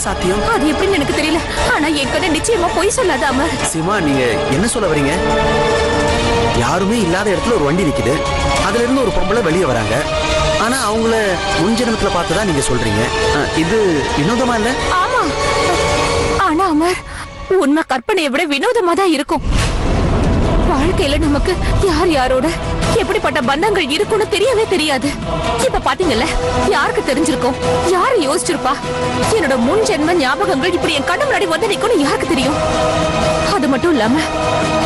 சாத்தியம்? அது எப்படின்னு எனக்கு தெரியல. ஆனா என் கண்ணு நிச்சயமா பொய் சொல்லாத அமர். சீமா, நீங்க என்ன சொல்ல வரீங்க? யாருமே இல்லாத இடத்துல ஒரு வண்டி நிக்குது, அதுல இருந்து ஒரு பொம்பளை வெளியே வராங்க. ஆனா அவங்கள முன்ஜென்மத்துல பார்த்ததா நீங்க சொல்றீங்க. இது வினோதமா இல்ல? ஆமா, ஆனா அமர், உண்மை கற்பனையை விட வினோதமா தான் இருக்கும். வாழ்க்கையில நமக்கு யார் யாரோட எப்படிப்பட்ட பந்தங்கள் இருக்குன்னு தெரியவே தெரியாது. இப்ப பாத்தீங்கல்ல, யாருக்கு தெரிஞ்சிருக்கும்? யாரு யோசிச்சிருப்பா? என்னோட முன் ஜென்ம ஞாபகங்கள் இப்படி என் கண்ணு முன்னாடி வந்து நிக்கும்னு யாருக்கு தெரியும்? அது மட்டும் இல்லாம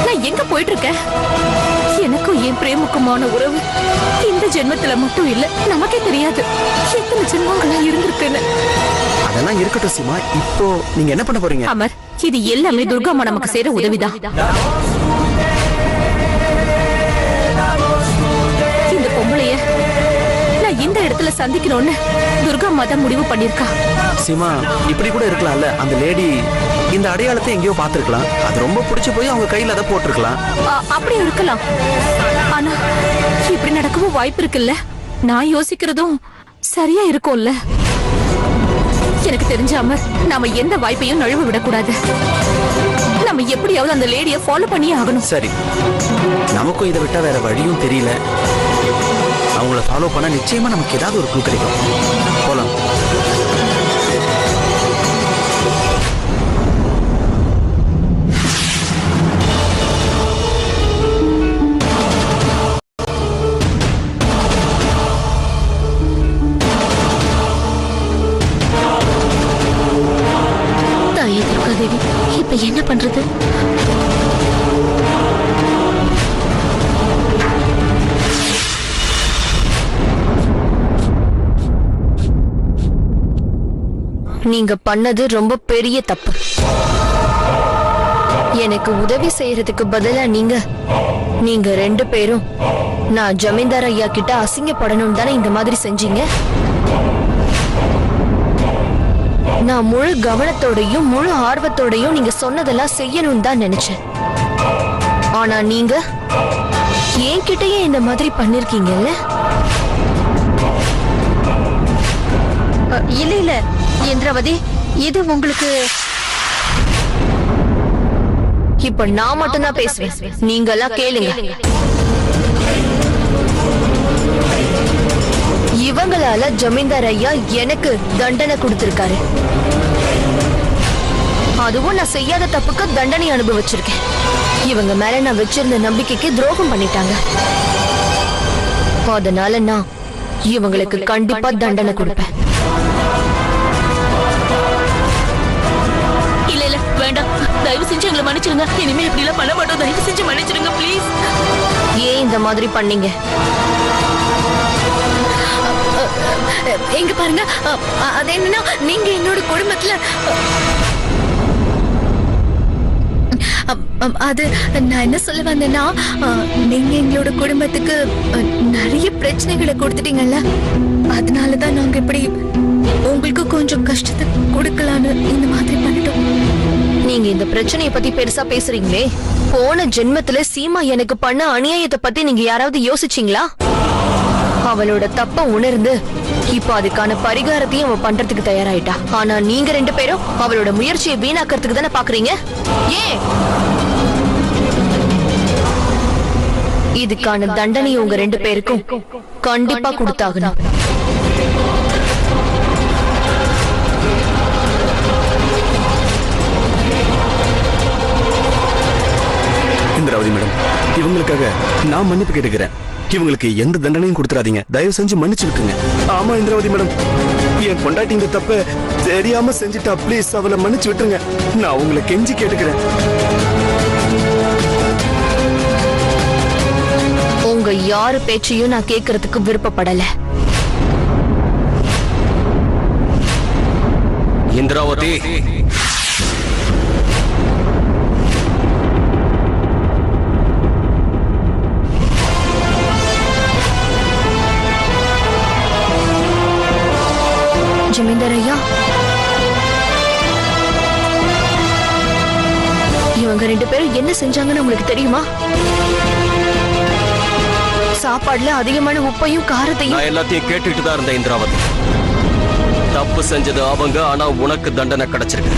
நான் எங்க போயிட்டு இருக்கேன்? எனக்கும் என் பிரேமுக்குமான உறவு இந்த ஜென்மத்துல மட்டும் இல்ல, நமக்கே தெரியாது எத்தனை ஜென்மங்களா இருந்திருக்குன்னு. அதெல்லாம் இருக்கட்டும் சீமா, இப்போ நீங்க என்ன பண்ண போறீங்க? அமர், இது எல்லாமே துர்காமா நமக்கு செய்யற உதவிதான். இந்த பொம்பளைய நான் இந்த இடத்துல சந்திக்கணும்னு துர்காமா தான் முடிவு பண்ணிருக்கா. சீமா, இப்படி கூட இருக்கலாம்ல. அந்த லேடி இந்த அடையாளத்தை எங்கேயோ பார்த்திருக்கலாம். அது ரொம்ப பிடிச்சு போய் அவங்க கையில அதை போட்டிருக்கலாம். அப்படி இருக்கலாம். ஆனா இப்படி நடக்கவும் வாய்ப்பு இருக்குல்ல. நான் யோசிக்கிறதும் சரியா இருக்கும்ல. எனக்கு தெரிஞ்ச அமர், நாம எந்த வாய்ப்பையும் நழுவ விடக்கூடாது. நம்ம எப்படியாவது அந்த லேடியை ஃபாலோ பண்ணியே ஆகணும். சரி, நமக்கும் இதை விட்டா வேற வழியும் தெரியல. அவங்கள ஃபாலோ பண்ண நிச்சயமா நமக்கு ஏதாவது ஒரு க்ளூ கிடைக்கும். போலாம். தாயே துர்காதேவி, இப்ப என்ன பண்றது? நீங்க பண்ணது ரொம்ப பெரிய தப்பு. எனக்கு உதவி செய்யறதுக்கு பதிலா நீங்க ரெண்டு பேரும் நான் ஜமீன்தார் ஐயா கிட்ட அசிங்கப்படணும் தானே இந்த மாதிரி செஞ்சீங்க. நான் முழு கவனத்தோடையும் முழு ஆர்வத்தோடையும் நீங்க சொன்னதெல்லாம் செய்யணும் தான் நினைச்சேன். ஆனா நீங்க என்கிட்டயே இந்த மாதிரி பண்ணிருக்கீங்கல்ல. இல்ல இந்திராவதி, இது உங்களுக்கு. இப்ப நான் மட்டும் தான் பேசுவேன், நீங்க எல்லாம் கேளுங்க. இவங்களால ஜமீன்தார் ஐயா எனக்கு தண்டனை கொடுத்திருக்காரு. அதுவும் நான் செய்யாத தப்புக்கு தண்டனை அனுபவிச்சிருக்கேன். இவங்க மேல நான் வச்சிருந்த நம்பிக்கைக்கு துரோகம் பண்ணிட்டாங்க. அதனால நான் இவங்களுக்கு கண்டிப்பா தண்டனை கொடுப்பேன். இல்ல வேண்டாம், தயவு செஞ்சு எங்களை மன்னிச்சிருங்க. இனிமே இப்படி எல்லாம் பண்ண மாட்டோம். தயவு செஞ்சு மன்னிச்சிருங்க ப்ளீஸ். ஏன் இந்த மாதிரி பண்ணீங்க? எங்க பாருங்க, அது என்னன்னா, நீங்க என்னோட குடும்பத்துல அது நான் என்ன சொல்ல வந்தேன்னா, நீங்க எங்களோட குடும்பத்துக்கு நிறைய பிரச்சனைகளை கொடுத்துட்டீங்கல்ல. அதனாலதான் நாங்க இப்படி உங்களுக்கு கொஞ்சம் கஷ்டத்தை கொடுக்கலான்னு இந்த மாதிரி பண்ணிட்டோம். நீங்க இந்த பிரச்சனையை பத்தி பெருசா பேசுறீங்களே, போன ஜென்மத்துல சீமா எனக்கு பண்ண அநியாயத்தை பத்தி நீங்க யாராவது யோசிச்சீங்களா? அவளோட தப்ப உணர்ந்து இப்ப அதுக்கான பரிகாரத்தையும் அவ பண்றதுக்கு தயாராயிட்டா. ஆனா நீங்க ரெண்டு பேரும் அவளோட முயற்சியை வீணாக்கிறதுக்கு தானே பாக்குறீங்க. ஏன்? இதுக்கான தண்டனை உங்க ரெண்டு பேருக்கும் கண்டிப்பா கொடுத்தாகணும். இந்திராவதி மேடம், இவங்களுக்காக நான் மன்னிப்பு கேட்டுக்கிறேன். இவங்களுக்கு எந்த தண்டனையும் கொடுத்துறாதீங்க. தயவு செஞ்சு மன்னிச்சு விட்டுருங்க. ஆமா இந்திராவதி மேடம், என் பொண்டாட்டி இந்த தப்ப தெரியாம செஞ்சுட்டா. ப்ளீஸ் அவளை மன்னிச்சு விட்டுருங்க. நான் உங்களை கெஞ்சி கேட்டுக்கிறேன். உங்க யாரு பேச்சையும் நான் கேட்கறதுக்கு விருப்பப்படல. இந்திராவதி, ஜமீன்தார் ஐயா, இவங்க ரெண்டு பேரும் என்ன செஞ்சாங்கன்னு உங்களுக்கு தெரியுமா? சாப்பாடுல அதிகமான உப்பையும் காரத்தையும். நான் எல்லாத்தையும் கேட்டுட்டு தான் இருந்தேன் இந்திராவதி. தப்பு செஞ்சது அவங்க, ஆனா உனக்கு தண்டனை கிடைச்சிருக்கு.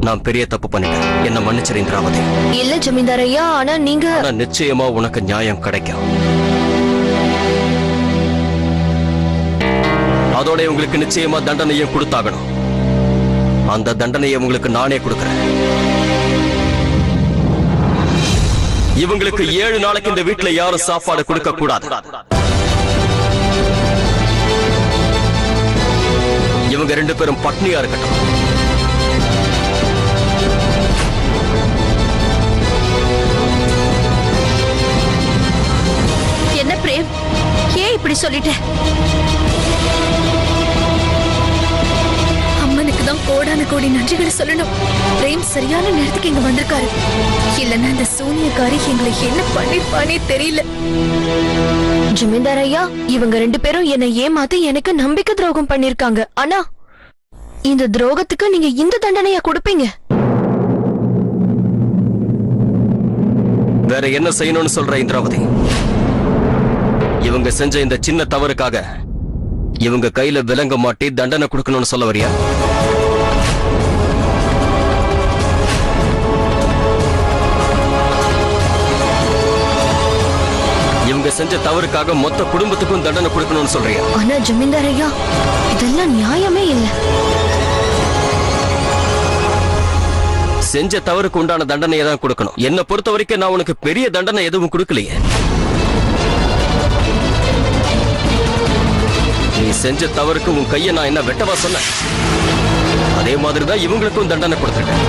நான் பெரிய தப்பு பண்ணிட்டேன், என்ன மன்னிச்சிரு இந்திராவதி. இல்ல ஜமீன்தார் ஐயா, ஆனா நீங்க நிச்சயமா உனக்கு நியாயம் கிடைக்கும். அதோட உங்களுக்கு நிச்சயமா தண்டனையும் கொடுத்தாகணும். அந்த தண்டனையை உங்களுக்கு நானே கொடுக்கிறேன். இவங்களுக்கு 7 நாளைக்கு இந்த வீட்டுல யாரும் சாப்பாடு கொடுக்க கூடாது. இவங்க 2 பேரும் பட்னியா இருக்கட்டும். என்ன பிரேம், ஏன் இப்படி சொல்லிட்ட? அம்மனுக்கு தான் கோடான கோடி நன்றிகளை சொல்லணும். பிரேம் சரியான நேரத்துக்கு இங்க வந்திருக்காரு. இல்லன்னா இந்த சூனியக்காரி எங்களை என்ன பண்ணிருப்பானே தெரியல. ஜமீன்தார் ஐயா, இவங்க 2 பேரும் என்னை ஏமாத்தி எனக்கு நம்பிக்கை துரோகம் பண்ணிருக்காங்க. ஆனா இந்த துரோகத்துக்கு நீங்க இந்த தண்டனையா கொடுப்பீங்க? வேற என்ன செய்யணும்னு சொல்ற இந்திராவதி? இவங்க செஞ்ச இந்த சின்ன தவறுக்காக இவங்க கையில விலங்க மாட்டி தண்டனை கொடுக்கணும்னு சொல்ல வரியா? இவங்க செஞ்ச தவறுக்காக மொத்த குடும்பத்துக்கும் தண்டனை கொடுக்கணும்னு சொல்றியா? ஆனா ஜமீன்தார் ஐயா, இதெல்லாம் நியாயமே இல்லை. செஞ்ச தவறுக்கு உண்டான தண்டனையை தான் கொடுக்கணும். என்ன பொறுத்த வரைக்கும் நான் உனக்கு பெரிய தண்டனை எதுவும் கொடுக்கலையே. நீ செஞ்ச தவறுக்கு உன் கையை நான் என்ன வெட்டவா சொன்னேன்? அதே மாதிரிதான் இவங்களுக்கும் தண்டனை கொடுத்துட்டேன்.